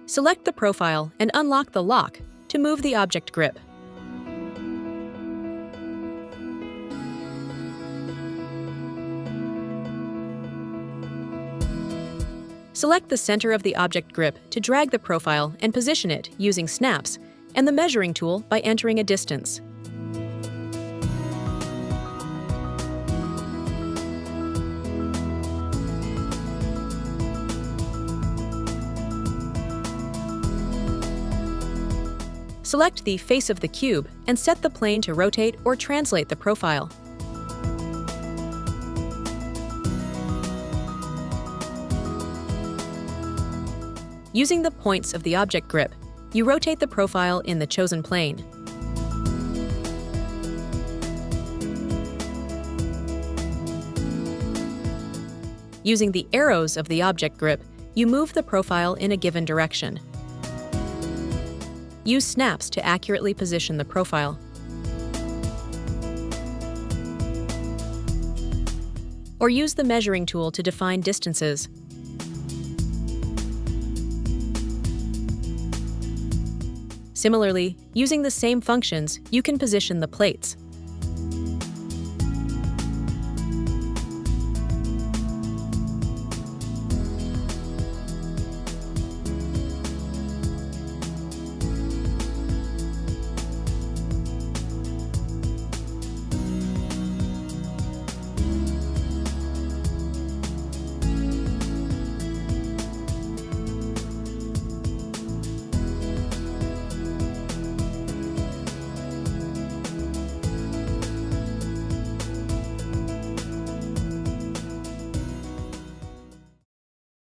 Select the profile and unlock the lock to move the object grip. Select the center of the object grip to drag the profile and position it using snaps and the measuring tool by entering a distance. Select the face of the cube and set the plane to rotate or translate the profile. Using the points of the object grip, you rotate the profile in the chosen plane. Using the arrows of the object grip, you move the profile in a given direction. Use snaps to accurately position the profile. Or use the measuring tool to define distances. Similarly, using the same functions, you can position the plates.